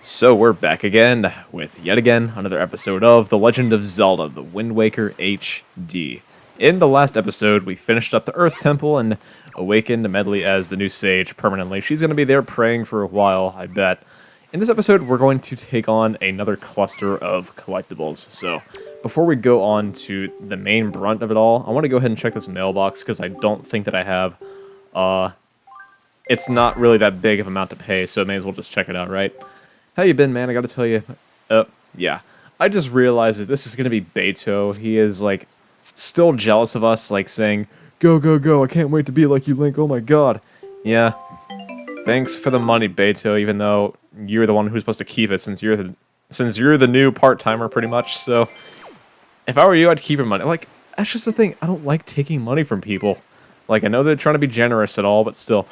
So we're back again with yet again another episode of The Legend of Zelda: The Wind Waker HD. In the last episode, we finished up the Earth Temple and awakened Medley as the new sage permanently. She's going to be there praying for a while, I bet. In this episode, we're going to take on another cluster of collectibles. So before we go on to the main brunt of it all, I want to go ahead and check this mailbox because I don't think that I have. It's not really that big of an amount to pay, so I may as well just check it out, right? How you been, man? I gotta tell you. Yeah. I just realized that this is gonna be Beto. He is, like, still jealous of us, like, saying, "Go, go, go, I can't wait to be like you, Link, oh my god." Yeah. Thanks for the money, Beto, even though you're the one who's supposed to keep it since you're the new part-timer, pretty much, so... If I were you, I'd keep your money. Like, that's just the thing. I don't like taking money from people. Like, I know they're trying to be generous at all, but still...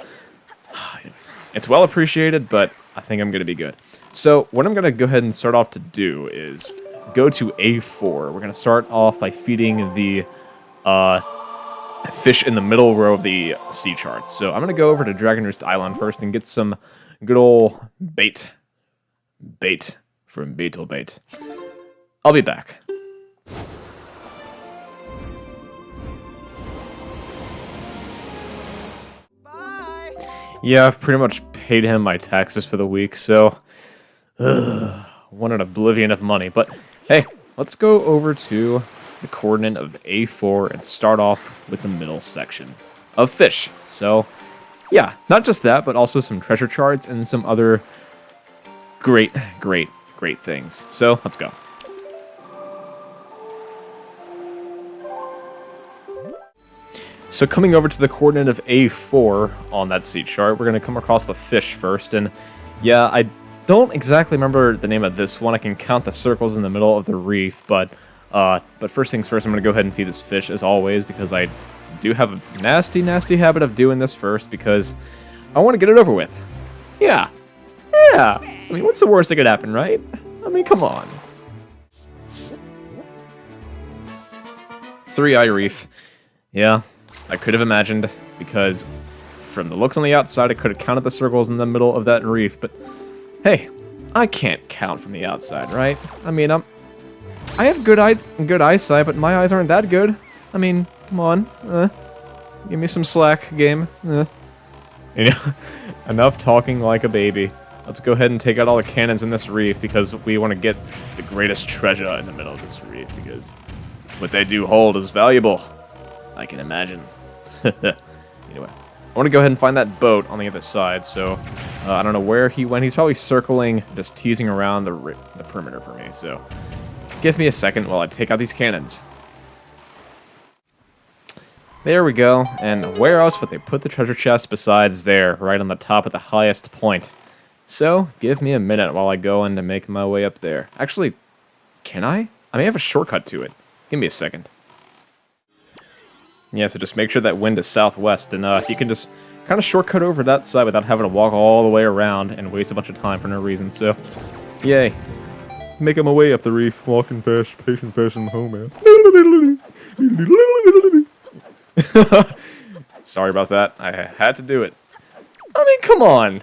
It's well appreciated, but I think I'm gonna be good. So, what I'm going to go ahead and start off to do is go to A4. We're going to start off by feeding the fish in the middle row of the sea chart. So, I'm going to go over to Dragon Roost Island first and get some good old bait. Bait from Beetle Bait. I'll be back. Bye. Yeah, I've pretty much paid him my taxes for the week, so... What an oblivion of money, but hey, let's go over to the coordinate of A4 and start off with the middle section of fish. So, yeah, not just that, but also some treasure charts and some other great things. So, let's go. So coming over to the coordinate of A4 on that sea chart, we're going to come across the fish first, and yeah, I don't exactly remember the name of this one. I can count the circles in the middle of the reef, but first things first, I'm going to go ahead and feed this fish as always, because I do have a nasty habit of doing this first, because I want to get it over with. Yeah. I mean, what's the worst that could happen, right? I mean, come on. Three-eye reef. Yeah, I could have imagined, because from the looks on the outside, I could have counted the circles in the middle of that reef, but... Hey, I can't count from the outside, right? I mean, I have good eyesight, but my eyes aren't that good. I mean, come on, give me some slack, game. You know, enough talking like a baby. Let's go ahead and take out all the cannons in this reef because we want to get the greatest treasure in the middle of this reef because what they do hold is valuable. I can imagine. Anyway. I want to go ahead and find that boat on the other side, so I don't know where he went. He's probably circling, just teasing around the perimeter for me, so give me a second while I take out these cannons. There we go, and where else would they put the treasure chest besides there, right on the top of the highest point? So, give me a minute while I go in to make my way up there. Actually, can I? I may have a shortcut to it. Give me a second. Yeah, so just make sure that wind is southwest, and you can just kind of shortcut over that side without having to walk all the way around and waste a bunch of time for no reason, so yay. Making my way up the reef, walking fast, patient fast in the home, man. Sorry about that, I had to do it. I mean, come on!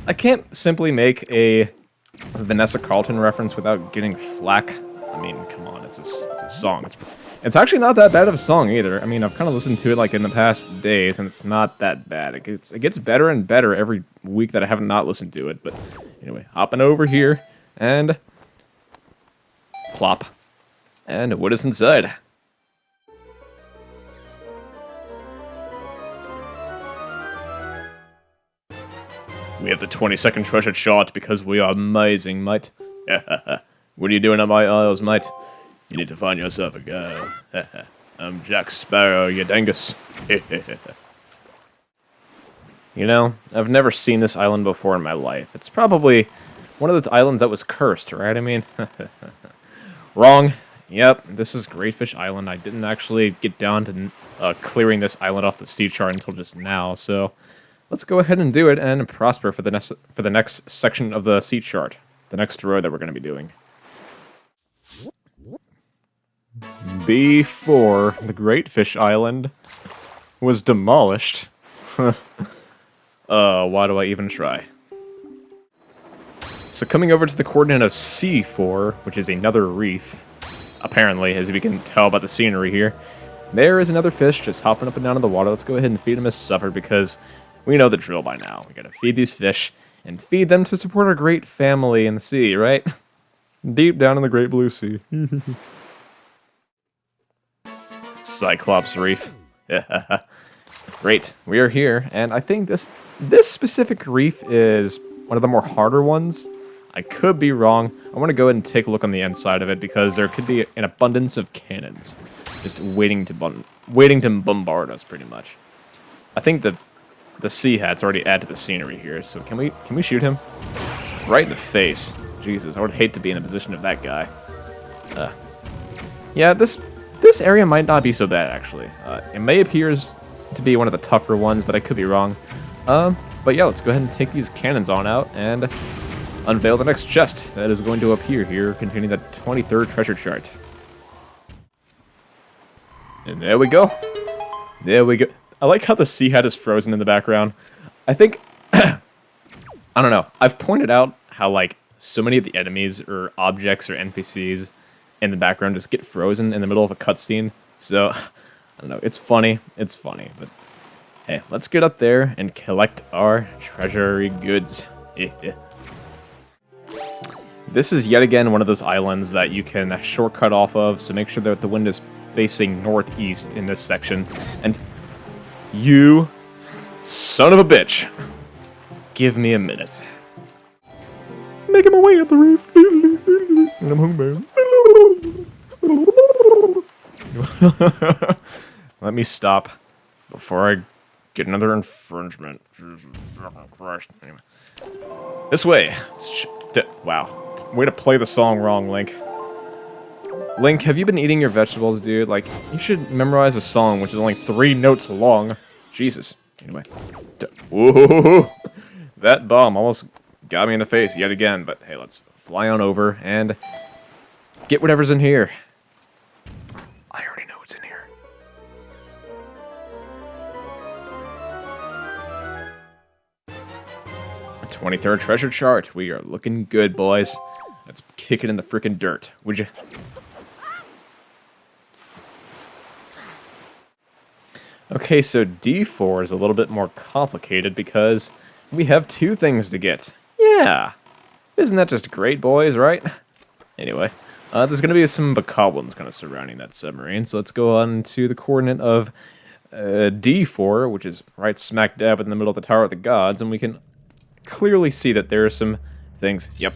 I can't simply make a Vanessa Carlton reference without getting flack. I mean, come on, it's a song. It's actually not that bad of a song either. I mean, I've kind of listened to it like in the past days, and it's not that bad. It gets better and better every week that I have not listened to it. But anyway, hopping over here and plop, and what is inside? We have the 20-second treasure chart because we are amazing, mate. What are you doing on my isles, mate? You need to find yourself a girl. I'm Jack Sparrow, you dangus. You know, I've never seen this island before in my life. It's probably one of those islands that was cursed, right? I mean, wrong. Yep, this is Greatfish Island. I didn't actually get down to clearing this island off the sea chart until just now, so let's go ahead and do it and prosper for the next section of the sea chart, the next row that we're going to be doing. Before the Greatfish Island was demolished. Why do I even try? So coming over to the coordinate of C4, which is another reef, apparently, as we can tell by the scenery here, there is another fish just hopping up and down in the water. Let's go ahead and feed him his supper because we know the drill by now. We gotta feed these fish and feed them to support our great family in the sea, right? Deep down in the great blue sea. Cyclops Reef. Great, we are here, and I think this specific reef is one of the more harder ones. I could be wrong. I want to go ahead and take a look on the inside of it because there could be an abundance of cannons just waiting to bombard us, pretty much. I think the sea hats already add to the scenery here, so can we shoot him? Right in the face. Jesus, I would hate to be in the position of that guy. Yeah, this area might not be so bad, actually. It may appear to be one of the tougher ones, but I could be wrong. But yeah, let's go ahead and take these cannons on out and unveil the next chest that is going to appear here, containing the 23rd treasure chart. And there we go. There we go. I like how the sea hat is frozen in the background. I think... I don't know. I've pointed out how, like, so many of the enemies or objects or NPCs in the background just get frozen in the middle of a cutscene. So, I don't know. It's funny. It's funny. But, hey, let's get up there and collect our treasury goods. This is yet again one of those islands that you can shortcut off of, so make sure that the wind is facing northeast in this section. And you son of a bitch, give me a minute. Making my way up the reef. And I'm homebound. Let me stop before I get another infringement. Jesus fucking Christ. Anyway. This way. Wow. Way to play the song wrong, Link. Link, have you been eating your vegetables, dude? Like, you should memorize a song which is only 3 notes long. Jesus. Anyway. Whoa. That bomb almost got me in the face yet again, but hey, let's fly on over and get whatever's in here. I already know what's in here. A 23rd treasure chart. We are looking good, boys. Let's kick it in the freaking dirt, would you? Okay, so D4 is a little bit more complicated because we have 2 things to get. Yeah. Isn't that just great, boys, right? Anyway, there's going to be some bokoblins kind of surrounding that submarine, so let's go on to the coordinate of D4, which is right smack dab in the middle of the Tower of the Gods, and we can clearly see that there are some things. Yep.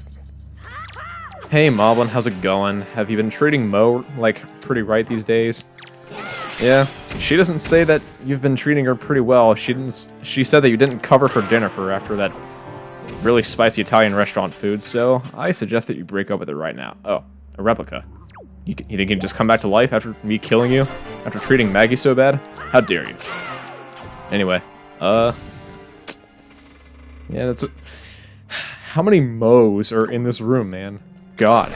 Hey, Moblin, how's it going? Have you been treating Mo, like, pretty right these days? Yeah, she doesn't say that you've been treating her pretty well. She said that you didn't cover her dinner for her after that really spicy Italian restaurant food, so I suggest that you break up with her right now. Oh, a replica. You think you can just come back to life after me killing you? After treating Maggie so bad? How dare you? Anyway, yeah, that's... How many Mo's are in this room, man? God.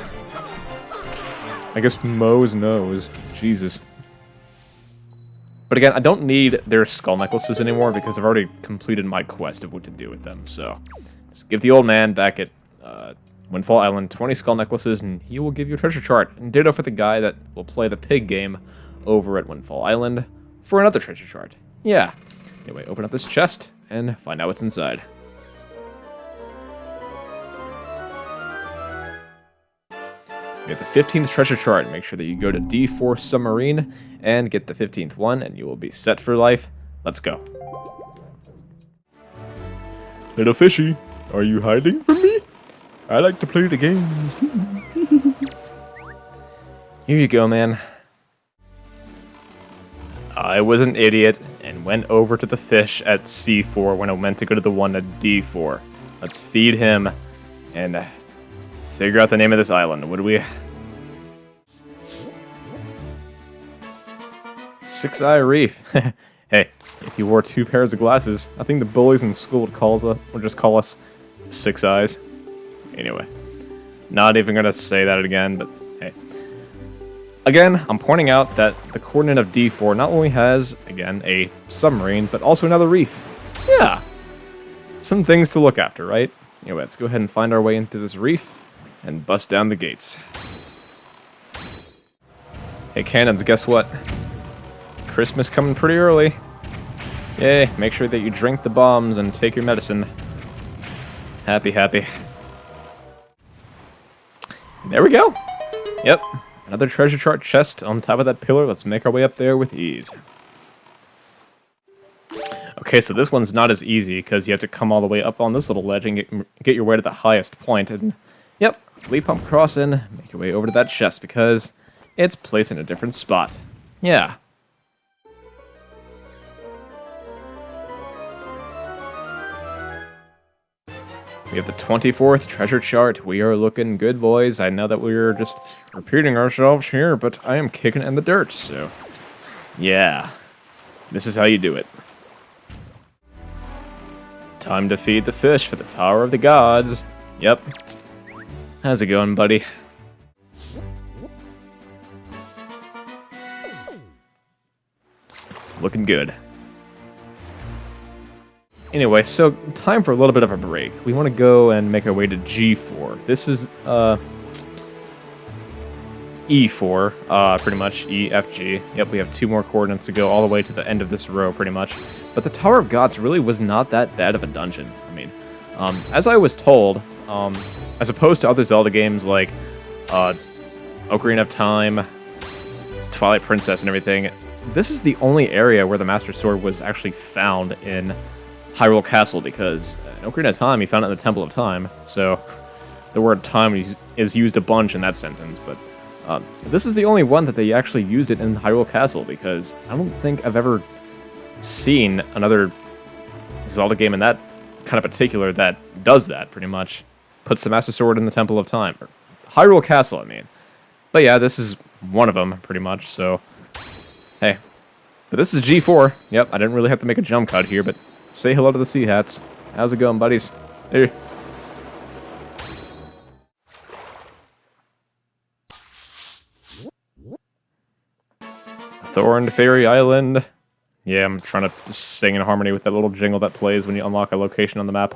I guess Mo's knows. Jesus. But again, I don't need their skull necklaces anymore because I've already completed my quest of what to do with them, so... Just give the old man back at Windfall Island 20 skull necklaces and he will give you a treasure chart. And ditto for the guy that will play the pig game over at Windfall Island for another treasure chart. Yeah. Anyway, open up this chest and find out what's inside. We have the 15th treasure chart. Make sure that you go to D4 Submarine and get the 15th one, and you will be set for life. Let's go. Little fishy, are you hiding from me? I like to play the games too. Here you go, man. I was an idiot and went over to the fish at C4 when I meant to go to the one at D4. Let's feed him and figure out the name of this island, would we? Six Eye Reef. Hey, if you wore 2 pairs of glasses, I think the bullies in school would just call us Six Eyes. Anyway, not even gonna say that again, but hey. Again, I'm pointing out that the coordinate of D4 not only has, again, a submarine, but also another reef. Yeah. Some things to look after, right? Anyway, let's go ahead and find our way into this reef and bust down the gates. Hey, cannons, guess what? Christmas coming pretty early. Yay, make sure that you drink the bombs and take your medicine. Happy, happy. There we go. Yep, another treasure chart chest on top of that pillar. Let's make our way up there with ease. Okay, so this one's not as easy because you have to come all the way up on this little ledge and get your way to the highest point. And yep, leap pump cross in, make your way over to that chest because it's placed in a different spot. Yeah. We have the 24th treasure chart. We are looking good, boys. I know that we're just repeating ourselves here, but I am kicking it in the dirt, so... yeah. This is how you do it. Time to feed the fish for the Tower of the Gods. Yep. How's it going, buddy? Looking good. Anyway, so time for a little bit of a break. We want to go and make our way to G4. This is, E4, pretty much, E, F, G. Yep, we have 2 more coordinates to go all the way to the end of this row, pretty much. But the Tower of Gods really was not that bad of a dungeon. I mean, as I was told, as opposed to other Zelda games like, Ocarina of Time, Twilight Princess and everything, this is the only area where the Master Sword was actually found in Hyrule Castle, because in Ocarina of Time, you found it in the Temple of Time, so the word time is used a bunch in that sentence, but this is the only one that they actually used it in Hyrule Castle, because I don't think I've ever seen another Zelda game in that kind of particular that does that, pretty much. Puts the Master Sword in the Temple of Time. Or Hyrule Castle, I mean. But yeah, this is one of them, pretty much, so... hey. But this is G4. Yep, I didn't really have to make a jump cut here, but say hello to the Sea Hats. How's it going, buddies? Hey. Thorned Fairy Island. Yeah, I'm trying to sing in harmony with that little jingle that plays when you unlock a location on the map.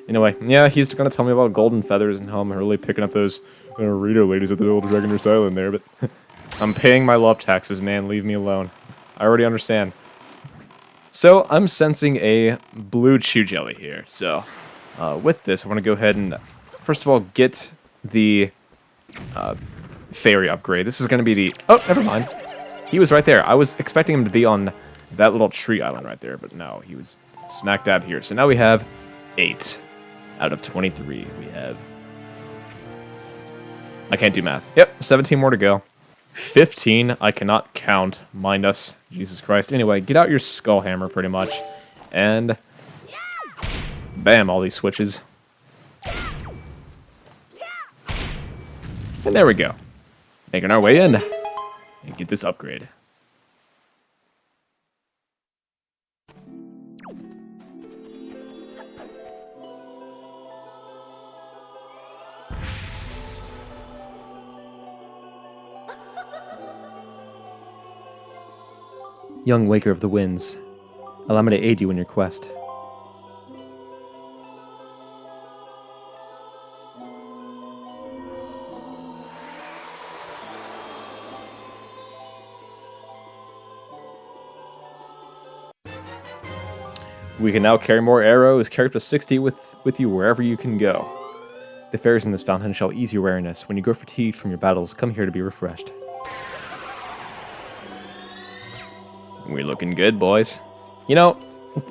Anyway, yeah, he's going to tell me about golden feathers and how I'm really picking up those Rito ladies at the old Dragonroost Island there, but I'm paying my love taxes, man. Leave me alone. I already understand. So, I'm sensing a Blue Chew jelly here. So, with this, I want to go ahead and, first of all, get the fairy upgrade. This is going to be the... oh, never mind. He was right there. I was expecting him to be on that little tree island right there, but no, he was smack dab here. So now we have 8 out of 23. We have... I can't do math. Yep, 17 more to go. 15, I cannot count. Mind us. Jesus Christ. Anyway, get out your skull hammer, pretty much. And... bam, all these switches. And there we go. Making our way in. And get this upgrade. Young Waker of the Winds, allow me to aid you in your quest. We can now carry more arrows, carry up to 60 with you wherever you can go. The fairies in this fountain shall ease your weariness. When you grow fatigued from your battles, come here to be refreshed. We're looking good, boys. You know,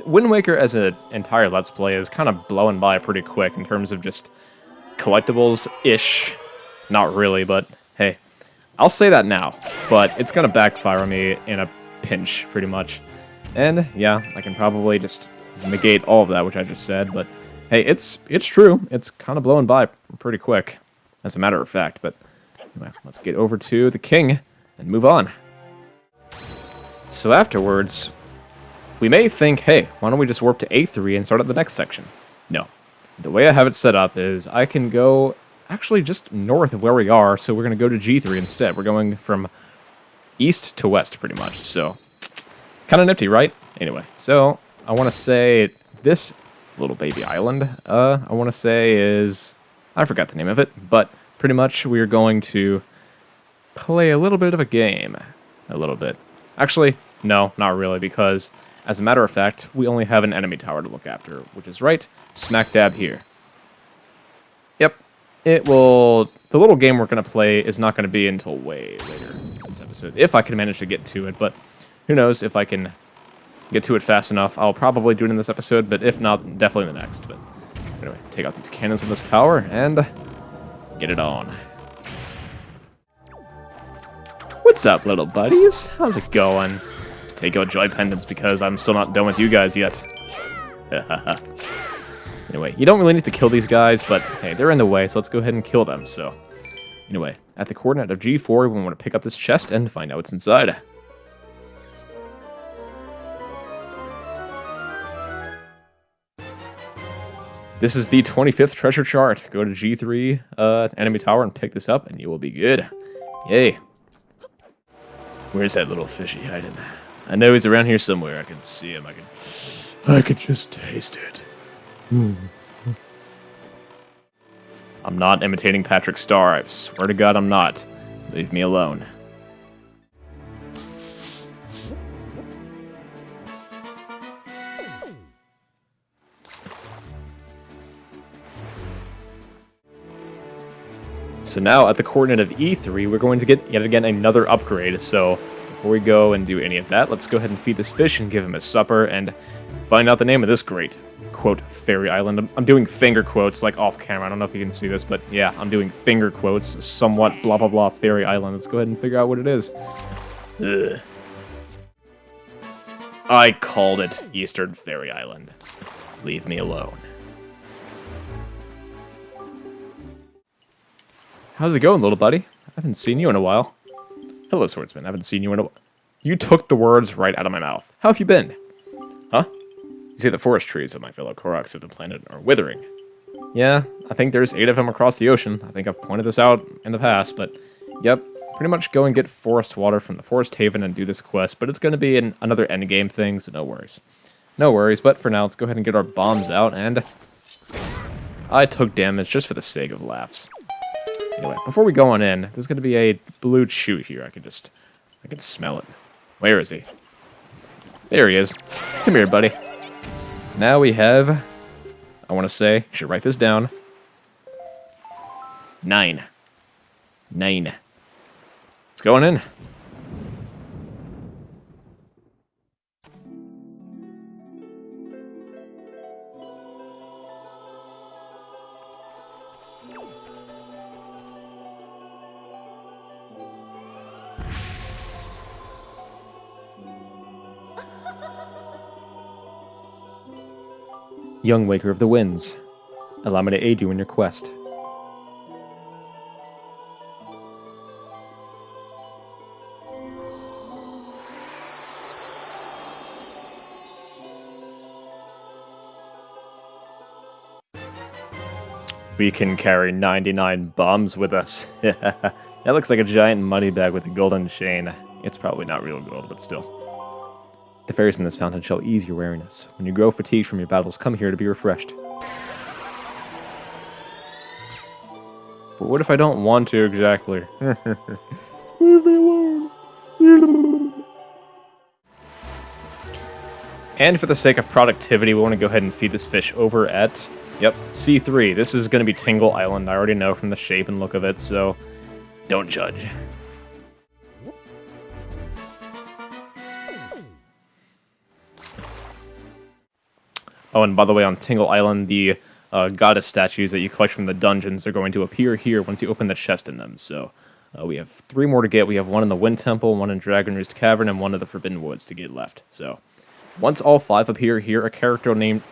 Wind Waker as an entire Let's Play is kind of blowing by pretty quick in terms of just collectibles-ish. Not really, but hey. I'll say that now, but it's gonna backfire on me in a pinch, pretty much. And, yeah, I can probably just negate all of that, which I just said, but hey, it's true. It's kind of blowing by pretty quick, as a matter of fact, but anyway, let's get over to the king and move on. So afterwards, we may think, hey, why don't we just warp to A3 and start at the next section? No. The way I have it set up is I can go actually just north of where we are, so we're going to go to G3 instead. We're going from east to west, pretty much, so kind of nifty, right? Anyway, so I want to say this little baby island, I want to say is... I forgot the name of it, but pretty much we are going to play a little bit of a game. A little bit. Actually, no, not really, because as a matter of fact, we only have an enemy tower to look after, which is right smack dab here. Yep, it will... The little game we're going to play is not going to be until way later in this episode, if I can manage to get to it, but who knows if I can get to it fast enough. I'll probably do it in this episode, but if not, definitely the next. But anyway, take out these cannons in this tower and get it on. What's up, little buddies? How's it going? Take out joy pendants because I'm still not done with you guys yet. Anyway, you don't really need to kill these guys, but hey, they're in the way, so let's go ahead and kill them. So anyway, at the coordinate of G4, we want to pick up this chest and find out what's inside. This is the 25th treasure chart. Go to G3 enemy tower and pick this up, and you will be good. Yay. Where's that little fishy hiding? I know he's around here somewhere. I can see him. I can just taste it. I'm not imitating Patrick Star. I swear to God I'm not. Leave me alone. So now, at the coordinate of E3, we're going to get, yet again, another upgrade. So, before we go and do any of that, let's go ahead and feed this fish and give him a supper and find out the name of this great, quote, fairy island. I'm doing finger quotes, like, off camera. I don't know if you can see this, but yeah, I'm doing finger quotes, somewhat blah, blah, blah, fairy island. Let's go ahead and figure out what it is. Ugh. I called it Eastern Fairy Island. Leave me alone. How's it going, little buddy? I haven't seen you in a while. Hello, swordsman. I haven't seen you in a while. You took the words right out of my mouth. How have you been? Huh? You see the forest trees of my fellow Koroks have been planted are withering. Yeah, I think there's 8 of them across the ocean. I think I've pointed this out in the past, but yep. Pretty much go and get forest water from the forest haven and do this quest, but it's going to be another endgame thing, so no worries. No worries, but for now, let's go ahead and get our bombs out, and... I took damage just for the sake of laughs. Anyway, before we go on in, there's going to be a Blue Chus here. I can smell it. Where is he? There he is. Come here, buddy. Now we have, I want to say, you should write this down. 9. 9. Let's go on in. Young Waker of the Winds, allow me to aid you in your quest. We can carry 99 bombs with us. That looks like a giant money bag with a golden chain. It's probably not real gold, but still. The fairies in this fountain shall ease your weariness. When you grow fatigued from your battles, come here to be refreshed. But what if I don't want to exactly? Leave me alone. And for the sake of productivity, we want to go ahead and feed this fish over at, yep, C3. This is going to be Tingle Island. I already know from the shape and look of it, so don't judge. Oh, and by the way, on Tingle Island, the goddess statues that you collect from the dungeons are going to appear here once you open the chest in them. So we have 3 more to get. We have 1 in the Wind Temple, 1 in Dragon Roost Cavern, and 1 in the Forbidden Woods to get left. So once all 5 appear here, a character named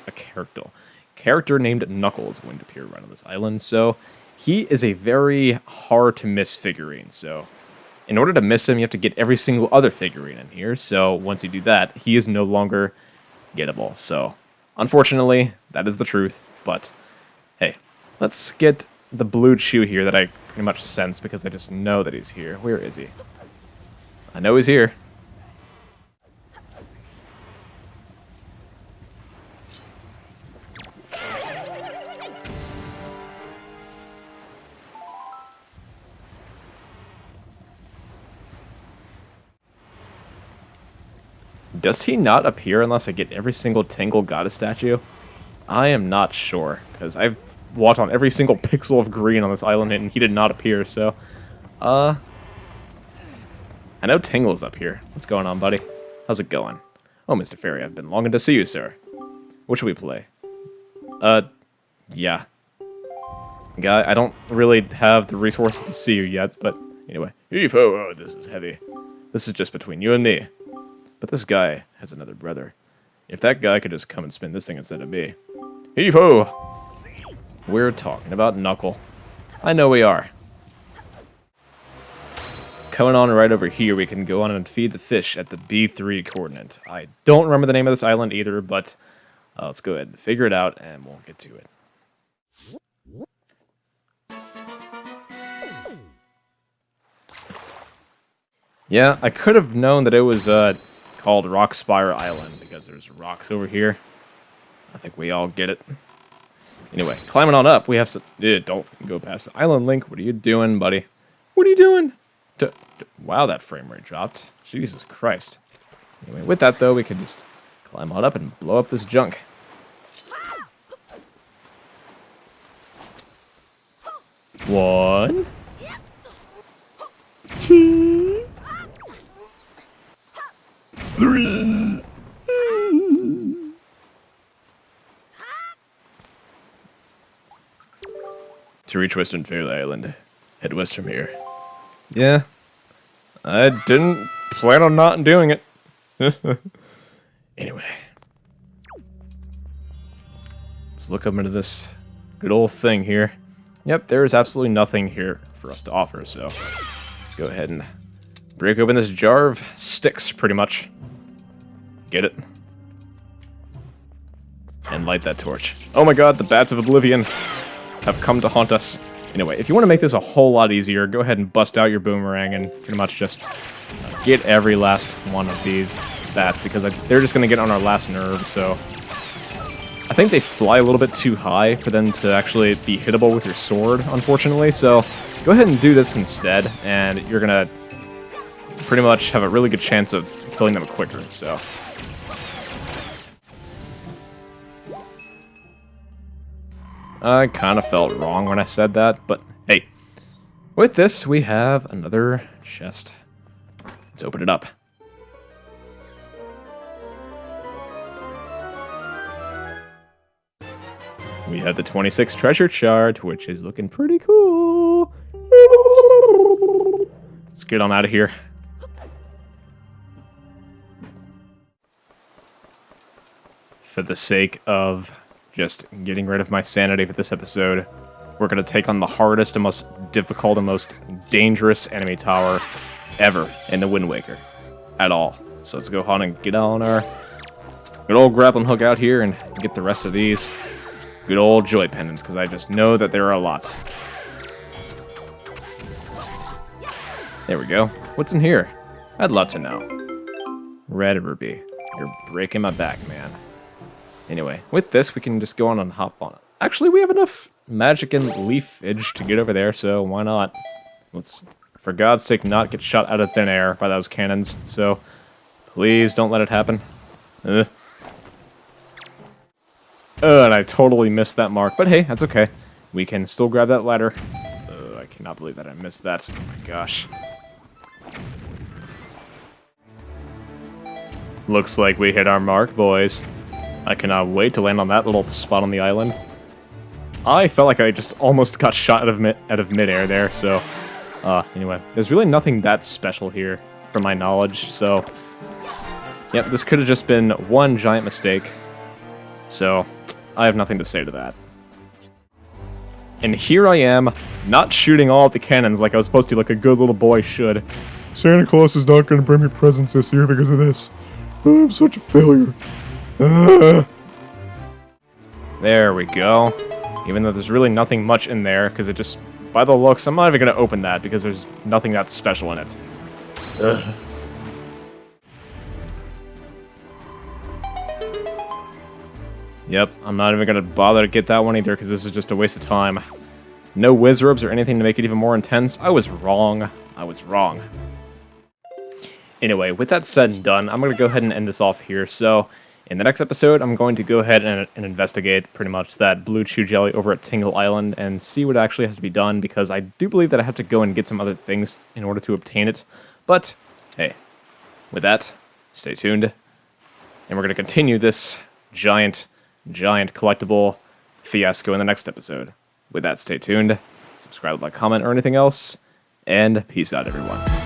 Knuckle is going to appear right on this island. So he is a very hard to miss figurine. So in order to miss him, you have to get every single other figurine in here. So once you do that, he is no longer gettable. So unfortunately, that is the truth, but hey, let's get the Blue Chus here that I pretty much sense because I just know that he's here. Where is he? I know he's here. Does he not appear unless I get every single Tingle Goddess statue? I am not sure, because I've walked on every single pixel of green on this island and he did not appear, so... I know Tingle's up here. What's going on, buddy? How's it going? Oh, Mr. Fairy, I've been longing to see you, sir. What should we play? Yeah. Guy, I don't really have the resources to see you yet, but anyway. Oh, this is heavy. This is just between you and me. But this guy has another brother. If that guy could just come and spin this thing instead of me. Heave-ho! We're talking about Knuckle. I know we are. Coming on right over here, we can go on and feed the fish at the B3 coordinate. I don't remember the name of this island either, but let's go ahead and figure it out, and we'll get to it. Yeah, I could have known that it was called Rock Spire Island, because there's rocks over here. I think we all get it. Anyway, climbing on up, we have some... don't go past the island link. What are you doing, buddy? What are you doing? Wow, that frame rate dropped. Jesus Christ. Anyway, with that, though, we can just climb on up and blow up this junk. One. Two. Three. To reach Western Fairly Island, head west from here. Yeah, I didn't plan on not doing it. Anyway. Let's look up into this good old thing here. Yep, there is absolutely nothing here for us to offer, so let's go ahead and break open this jar of sticks, pretty much. Get it? And light that torch. Oh my god, the bats of oblivion have come to haunt us. Anyway, if you want to make this a whole lot easier, go ahead and bust out your boomerang and pretty much just get every last one of these bats, because they're just going to get on our last nerve, so... I think they fly a little bit too high for them to actually be hittable with your sword, unfortunately, so go ahead and do this instead, and you're going to pretty much have a really good chance of killing them quicker, so... I kind of felt wrong when I said that, but hey. With this, we have another chest. Let's open it up. We have the 26 treasure chart, which is looking pretty cool. Let's get on out of here. For the sake of just getting rid of my sanity for this episode, we're going to take on the hardest and most difficult and most dangerous enemy tower ever in the Wind Waker. At all. So let's go on and get on our good old grappling hook out here and get the rest of these good old joy pendants, because I just know that there are a lot. There we go. What's in here? I'd love to know. Red Ruby. You're breaking my back, man. Anyway, with this, we can just go on and hop on it. Actually, we have enough magic and leafage to get over there, so why not? Let's, for God's sake, not get shot out of thin air by those cannons, so please don't let it happen. And I totally missed that mark, but hey, that's okay. We can still grab that ladder. I cannot believe that I missed that. Oh my gosh. Looks like we hit our mark, boys. I cannot wait to land on that little spot on the island. I felt like I just almost got shot out of midair there, so... anyway, there's really nothing that special here, from my knowledge, so... Yep, this could have just been one giant mistake. So, I have nothing to say to that. And here I am, not shooting all of the cannons like I was supposed to, like a good little boy should. Santa Claus is not going to bring me presents this year because of this. I'm such a failure. There we go. Even though there's really nothing much in there, because it just, by the looks, I'm not even going to open that because there's nothing that special in it. Ugh. Yep, I'm not even going to bother to get that one either because this is just a waste of time. No Wizrobes or anything to make it even more intense. I was wrong. I was wrong. Anyway, with that said and done, I'm going to go ahead and end this off here. So, in the next episode, I'm going to go ahead and investigate pretty much that Blue Chew jelly over at Tingle Island and see what actually has to be done, because I do believe that I have to go and get some other things in order to obtain it. But, hey, with that, stay tuned, and we're going to continue this giant collectible fiasco in the next episode. With that, stay tuned, subscribe, like, comment, or anything else, and peace out, everyone.